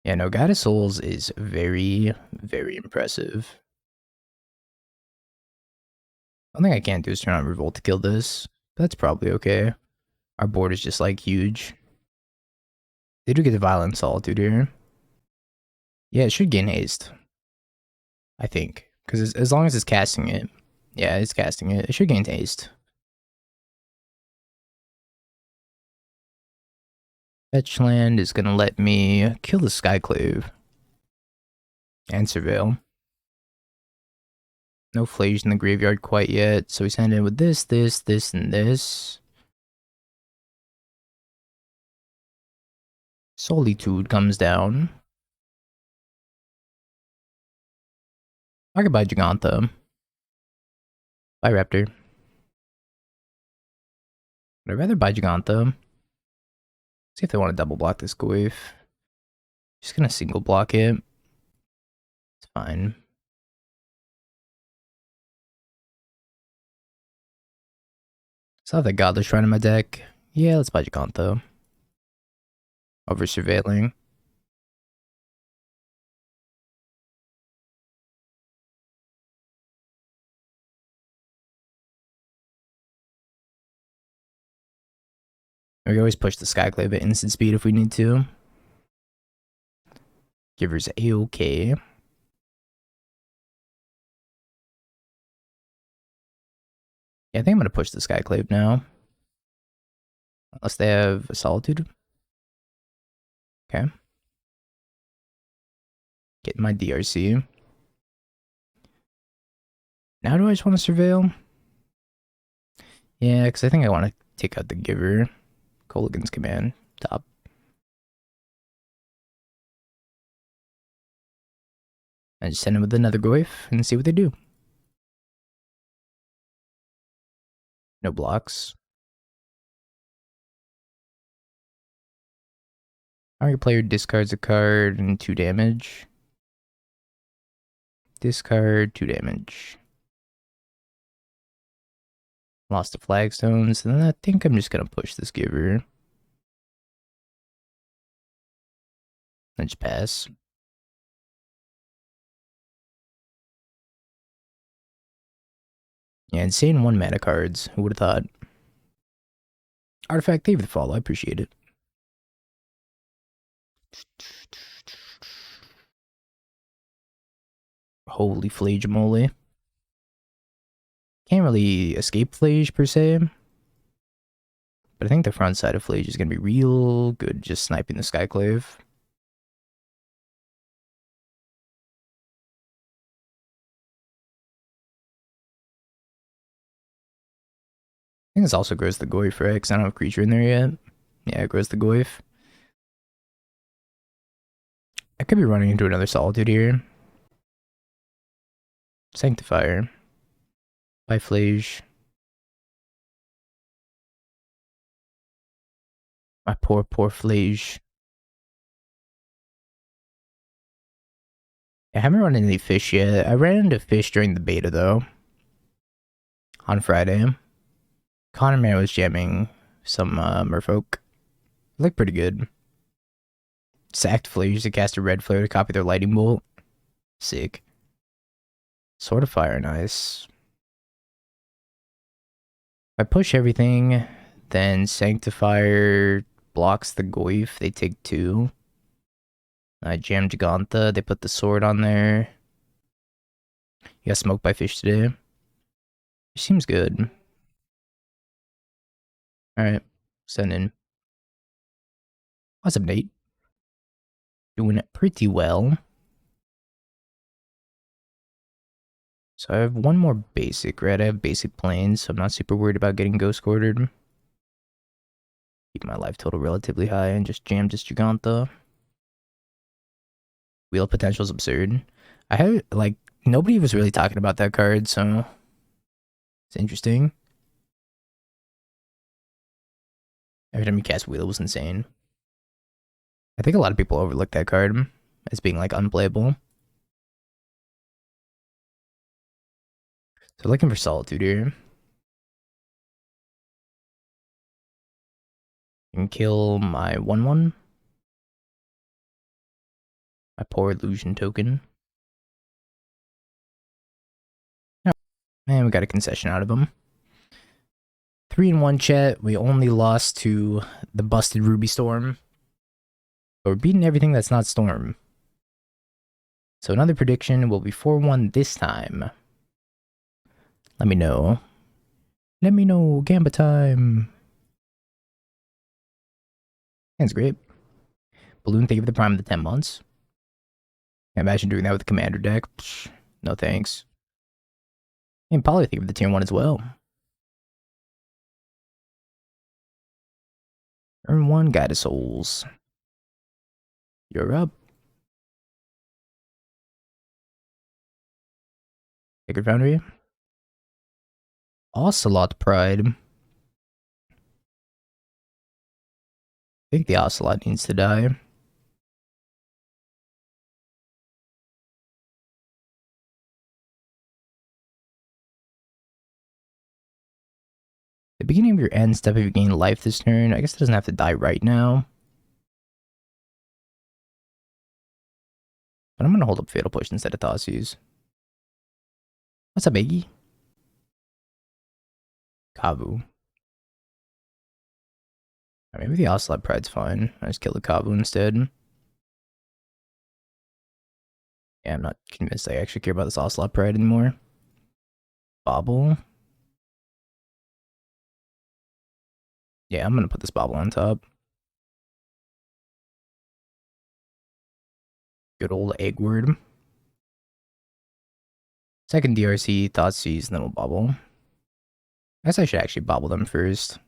Yeah, no, Guide of Souls is very, very impressive. One thing I can't do is turn on Revolt to kill this. But that's probably okay. Our board is just like huge. They do get the Violent Solitude here. Yeah, it should gain haste. I think. Because as long as it's casting it. Yeah, it's casting it. It should gain haste. Fetch land is going to let me kill the Skyclave. And Surveil. No Phlage in the graveyard quite yet. So we send in with this, and this. Solitude comes down. I could buy Giganta. Buy Raptor. But I'd rather buy Giganta. See if they want to double block this Goyf. Just gonna single block it. It's fine. Still have that Godless Shrine in my deck. Yeah, let's buy Giganta. Over Surveilling. We always push the Skyclave at instant speed if we need to. Giver's A-okay. Yeah, I think I'm gonna push the Skyclave now. Unless they have a Solitude. Okay. Get my DRC. Now do I just want to Surveil? Yeah, because I think I want to take out the Giver. Colligan's Command. Top. And just send him with another Goyf and see what they do. No blocks. Target player discards a card and 2 damage. Discard 2 damage. Lost the flagstones, and then I think I'm just gonna push this Giver. And just pass. Yeah, insane 1 mana cards. Who would have thought? Artifact, thank you for the follow. I appreciate it. Holy Phlage moly. Can't really escape Phlage per se. But I think the front side of Phlage is going to be real good just sniping the Skyclave. I think this also grows the Goyf, right? Because I don't have a creature in there yet. Yeah, it grows the Goyf. I could be running into another Solitude here. Sanctifier. By Phlage. My poor Phlage. I haven't run into any fish yet. I ran into fish during the beta though. On Friday. Connor Man was jamming some merfolk. Looked pretty good. Sacked Phlage to cast a red flare to copy their lightning bolt. Sick. Sword of Fire, nice. If I push everything, then Sanctifier blocks the Goyf. They take 2. I jammed Gauntha. They put the sword on there. You got smoked by fish today. Seems good. Alright. Send in. What's up, Nate? Doing it pretty well. So I have one more basic, right? I have basic planes, so I'm not super worried about getting ghost quartered. Keep my life total relatively high and just jam this Giganta. Wheel potential is absurd. I have, like, nobody was really talking about that card, so it's interesting. Every time you cast Wheel was insane. I think a lot of people overlook that card as being, like, unplayable. So looking for Solitude here. You can kill my 1/1. My poor illusion token. Oh, man, we got a concession out of him. 3-1 chat. We only lost to the busted Ruby Storm. But we're beating everything that's not Storm. So another prediction will be 4-1 this time. Let me know. Let me know. Gamba time. That's great. Balloon, thank you for the prime of the 10 months. Imagine doing that with the commander deck. Psh, no thanks. And Poly, thank you for the tier 1 as well. Earn 1, Guide of Souls. You're up. Sacred Foundry. Ocelot Pride. I think the Ocelot needs to die. The beginning of your end step if you gain life this turn. I guess it doesn't have to die right now. But I'm going to hold up Fatal Push instead of Thoughtseize. What's up, Iggy? Kavu. Maybe the Ocelot Pride's fine. I just kill the Kavu instead. Yeah, I'm not convinced I actually care about this Ocelot Pride anymore. Bobble. Yeah, I'm going to put this Bobble on top. Good old Egg Word. Second DRC, Thoughtseize, and then we'll Bobble. I guess I should actually Bobble them first.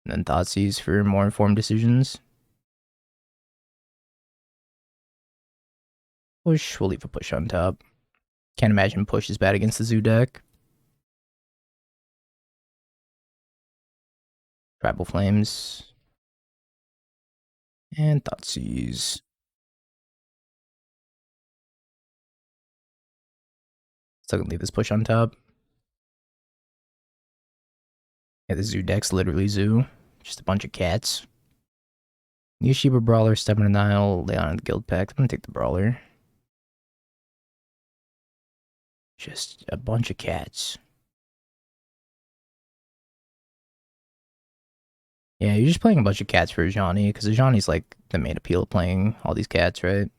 And then Thoughtseize for more informed decisions. Push, we'll leave a push on top. Can't imagine push is bad against the Zoo deck. Tribal Flames. And Thoughtseize. Still gonna leave this push on top. Yeah, the Zoo deck's literally Zoo. Just a bunch of cats. Yeshiva Brawler, Stubborn Denial, Leon and the Guild Pact. I'm gonna take the Brawler. Just a bunch of cats. Yeah, you're just playing a bunch of cats for Ajani, because Ajani's like the main appeal of playing all these cats, right?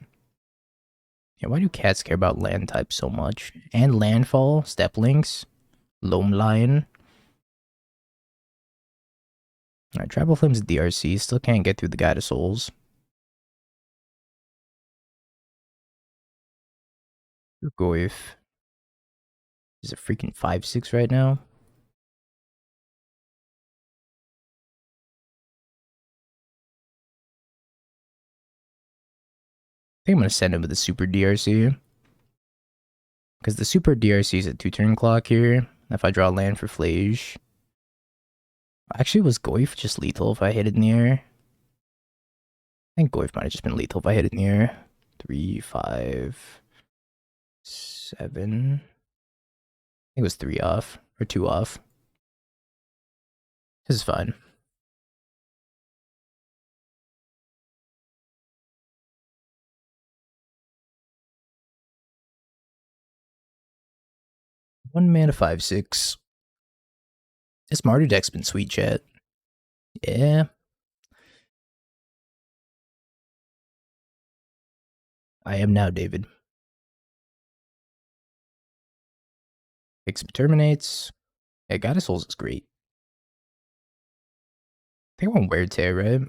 Yeah, why do cats care about land types so much? And landfall, step links, Loam Lion. Alright, Tribal Flames DRC, still can't get through the Guide of Souls. Goif is a freaking 5/6 right now. I think I'm gonna send him with the Super DRC. Because the Super DRC is a 2-turn clock here. If I draw land for Phlage. Actually, was Goif just lethal if I hit it in the air? I think Goif might have just been lethal if I hit it in the air. 3, 5, 7. I think it was 3 off. Or 2 off. This is fine. One mana 5/6. This Mardu deck's been sweet, chat. Yeah. I am now David. Picks terminates. Yeah, Goddess Souls is great. I think I want Wear Tear, right?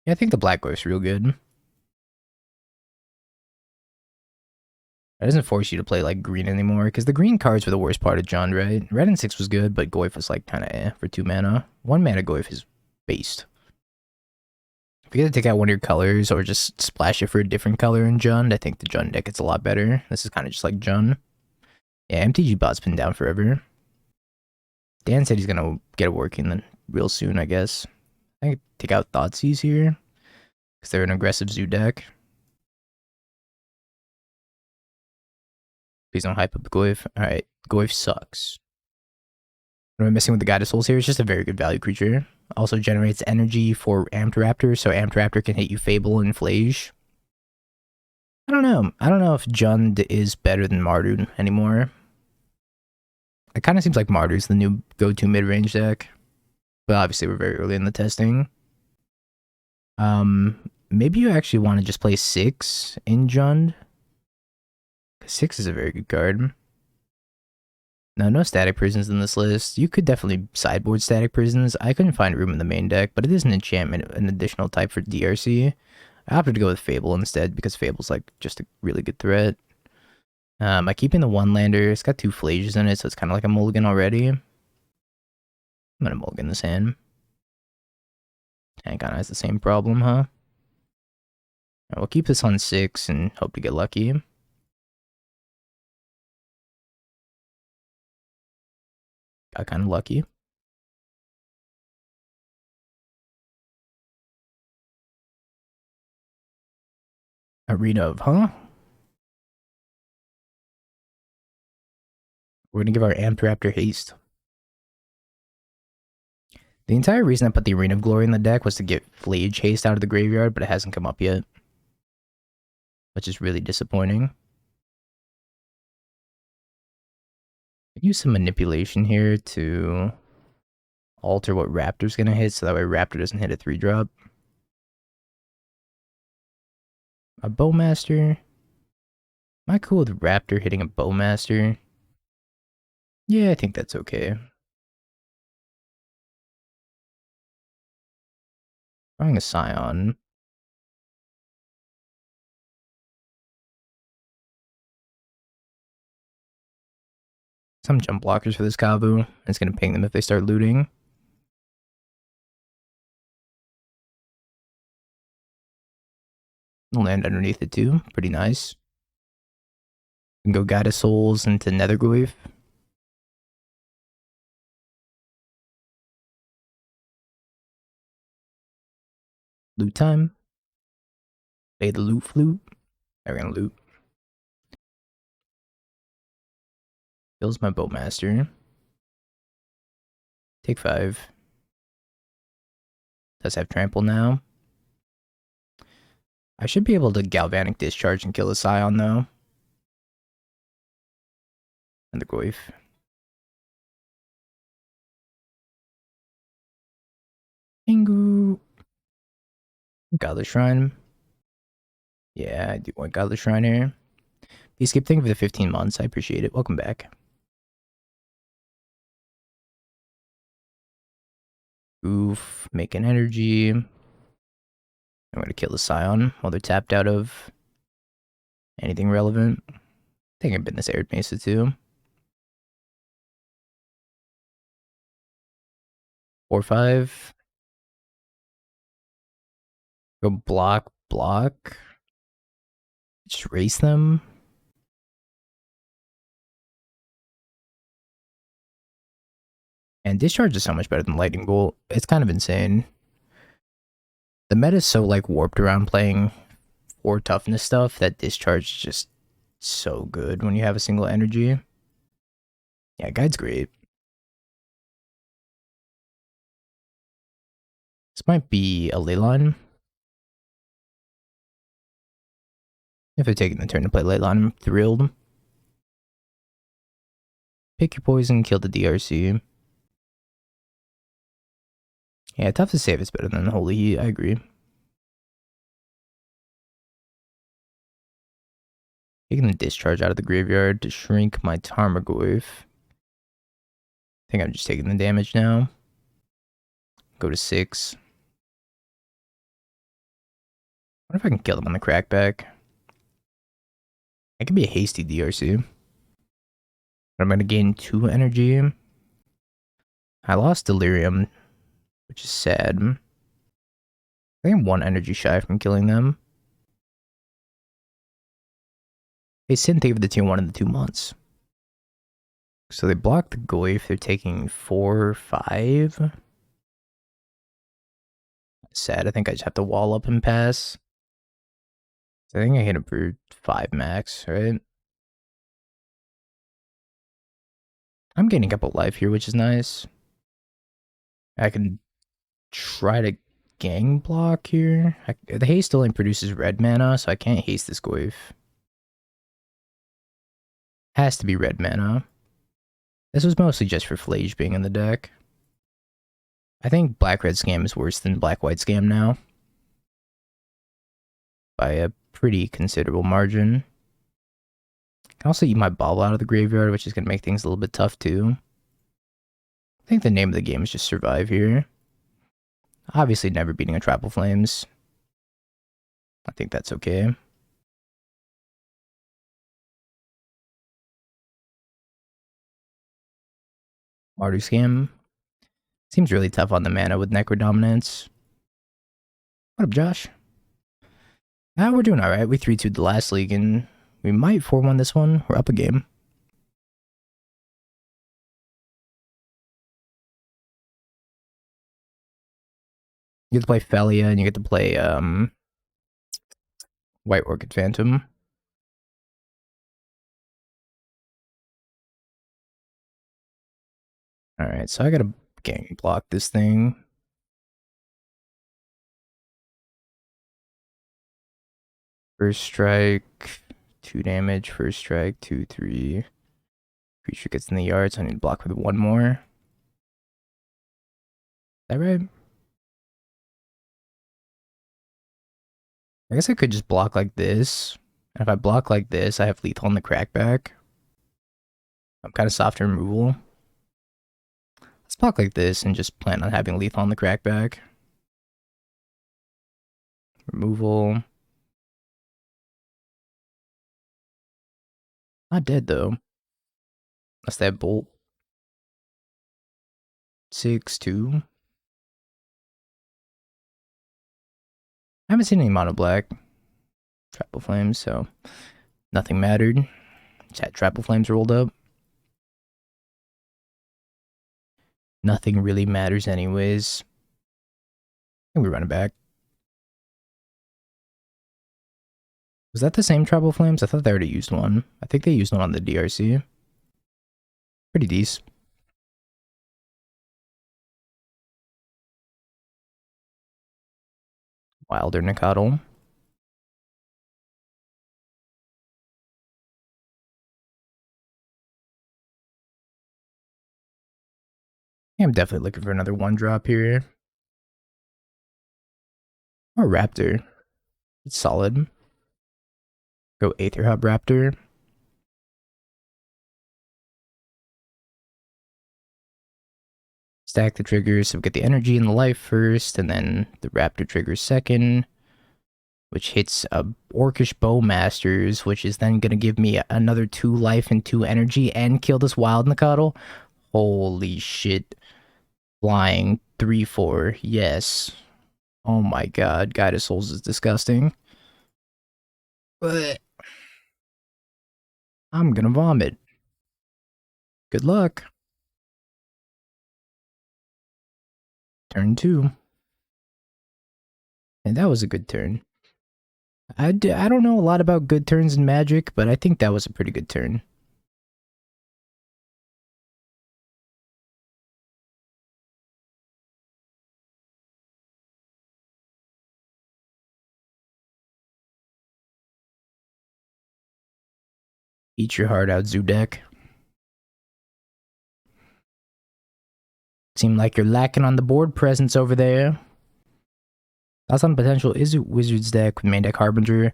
Yeah, I think the Black Glyph's real good. It doesn't force you to play like green anymore, because the green cards were the worst part of Jund, right? Red and 6 was good, but Goyf was like kind of for 2 mana. 1 mana Goyf is based. If you gotta take out one of your colors or just splash it for a different color in Jund, I think the Jund deck is a lot better. This is kind of just like Jund. Yeah, MTG bot's been down forever. Dan said he's gonna get it working then real soon, I guess. I think take out Thoughtseize here, because they're an aggressive zoo deck. Please don't hype up Goyf. Alright, Goyf sucks. What am I missing with the Goddess Souls here? It's just a very good value creature. Also generates energy for Amped Raptor, so Amped Raptor can hit you Fable and Phlage. I don't know. I don't know if Jund is better than Mardu anymore. It kind of seems like Mardu's the new go-to mid-range deck. But obviously we're very early in the testing. Maybe you actually want to just play 6 in Jund. 6 is a very good card. No Static Prisons in this list. You could definitely sideboard Static Prisons. I couldn't find room in the main deck, but it is an enchantment, an additional type for DRC. I opted to go with Fable instead, because Fable's like just a really good threat. I keep in the 1-lander. It's got 2 Phlages in it, so it's kind of like a mulligan already. I'm gonna mulligan this hand. And it kind of has the same problem, huh? We'll keep this on 6 and hope to get lucky. Got kind of lucky. Arena of, huh? We're gonna give our Amped Raptor haste. The entire reason I put the Arena of Glory in the deck was to get Phlage haste out of the graveyard, but it hasn't come up yet. Which is really disappointing. Use some manipulation here to alter what Raptor's gonna hit, so that way Raptor doesn't hit a 3-drop. A Bowmaster. Am I cool with Raptor hitting a Bowmaster? Yeah, I think that's okay. Throwing a Scion. Some jump blockers for this Kavu. It's gonna ping them if they start looting. I'll land underneath it too. Pretty nice. We can go Goddess Souls into Netherglyph. Loot time. Play the loot flute. They're gonna loot. Kills my Bowmaster. Take 5. Does have trample now. I should be able to Galvanic Discharge and kill the Scion though. And the Goyf. Pingu. Godly Shrine. Yeah, I do want Godly Shrine here. Peacekeep, thank you for the 15 months. I appreciate it. Welcome back. Oof. Make an energy. I'm gonna kill the Scion while they're tapped out of anything relevant. I think I've been this Arid Mesa too. 4/5. Go block. Just race them. And Discharge is so much better than Lightning Bolt. It's kind of insane. The meta is so like warped around playing 4 toughness stuff that Discharge is just so good when you have a single energy. Yeah, Guide's great. This might be a Leyline. If they're taking the turn to play Leyline, I'm thrilled. Pick your poison, kill the DRC. Yeah, tough to save is better than Holy Heat, I agree. Taking the discharge out of the graveyard to shrink my Tarmogoyf. I think I'm just taking the damage now. Go to 6. What if I can kill them on the crackback? It could be a hasty DRC. But I'm going to gain 2 energy. I lost Delirium, which is sad. I think I'm 1 energy shy from killing them. They Synthave the tier 1 in the 2 months. So they block the Goyf. They're taking 4, 5. Sad. I think I just have to wall up and pass. I think I hit him for 5 max, right? I'm gaining up a life here, which is nice. I can try to gang block here. The haste only produces red mana, so I can't haste this Goyf. Has to be red mana. This was mostly just for Phlage being in the deck. I think black-red scam is worse than black-white scam now. By a pretty considerable margin. I can also eat my bauble out of the graveyard, which is going to make things a little bit tough too. I think the name of the game is just survive here. Obviously never beating a Tribal Flames. I think that's okay. Mardu Scam. Seems really tough on the mana with Necro Dominance. What up, Josh? We're doing alright. We 3-2'd the last league, and we might 4-1 this one. We're up a game. You get to play Felia, and you get to play White Orchid Phantom. Alright, so I gotta gang block this thing. First strike, 2 damage. First strike, 2, 3. Creature gets in the yard, so I need to block with 1 more. Is that right? I guess I could just block like this. And if I block like this, I have lethal on the crackback. I'm kind of soft in removal. Let's block like this and just plan on having lethal on the crackback. Removal. Not dead though. Unless they have bolt. 6, 2. I haven't seen any mono black Tribal Flames, so nothing mattered. Just had Tribal Flames rolled up. Nothing really matters anyways. I think we run it back. Was that the same Tribal Flames? I thought they already used one. I think they used one on the DRC. Pretty decent. Wilder Nicottle. I'm definitely looking for another 1-drop here. Or Raptor. It's solid. Go Aether Hub Raptor. Stack the triggers, so we get the energy and the life first, and then the Raptor triggers second, which hits a Orcish Bowmasters, which is then going to give me another 2 life and 2 energy and kill this Wild Nicottle. Holy shit. Flying 3-4, yes. Oh my god, Guided Souls is disgusting. But I'm gonna vomit. Good luck. Turn 2. And that was a good turn. I don't know a lot about good turns in Magic, but I think that was a pretty good turn. Eat your heart out, Zudek. Seem like you're lacking on the board presence over there. Thoughts on potential Izzet Wizards deck with main deck Harbinger.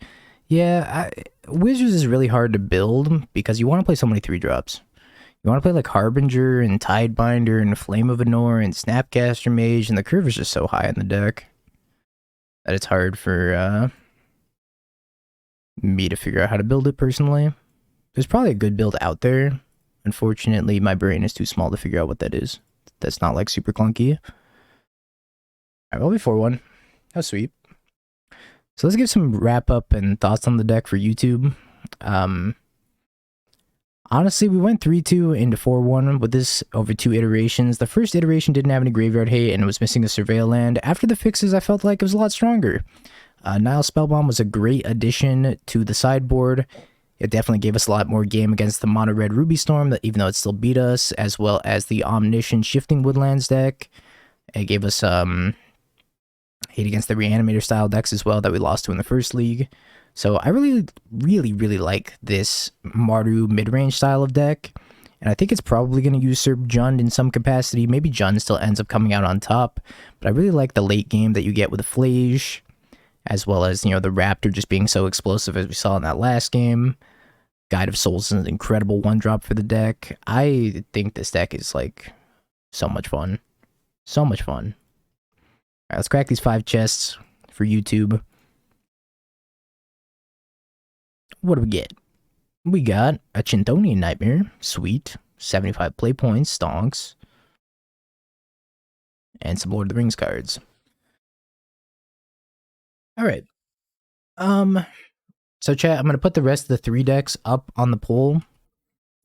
Yeah, Wizards is really hard to build because you want to play so many 3-drops. You want to play like Harbinger and Tidebinder and Flame of Anor and Snapcaster Mage, and the curve is just so high in the deck that it's hard for me to figure out how to build it personally. There's probably a good build out there. Unfortunately, my brain is too small to figure out what that is. That's not like super clunky. Alright, well, before one. That was sweet. So let's give some wrap up and thoughts on the deck for YouTube. Honestly, we went 3-2 into 4-1 with this over 2 iterations. The first iteration didn't have any graveyard hate and it was missing a surveil land. After the fixes, I felt like it was a lot stronger. Nile Spellbomb was a great addition to the sideboard. It definitely gave us a lot more game against the mono red Ruby Storm, that even though it still beat us, as well as the Omniscient Shifting Woodlands deck. It gave us hate against the Reanimator style decks as well that we lost to in the first league. So I really like this Mardu mid-range style of deck. And I think it's probably going to usurp Jund in some capacity. Maybe Jund still ends up coming out on top. But I really like the late game that you get with the Phlage, as well as, you know, the Raptor just being so explosive as we saw in that last game. Guide of Souls is an incredible 1-drop for the deck. I think this deck is, like, so much fun. So much fun. Alright, let's crack these 5 chests for YouTube. What do we get? We got a Chintonian Nightmare. Sweet. 75 play points. Stonks. And some Lord of the Rings cards. Alright. So chat, I'm going to put the rest of the 3 decks up on the poll.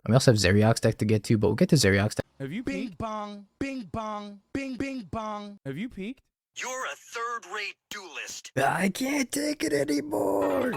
We also have Zeriak's deck to get to, but we'll get to Zeriak's deck. Have you peeked? Bing bong, bing bong, bing bing bong. Have you peeked? You're a third-rate duelist. I can't take it anymore.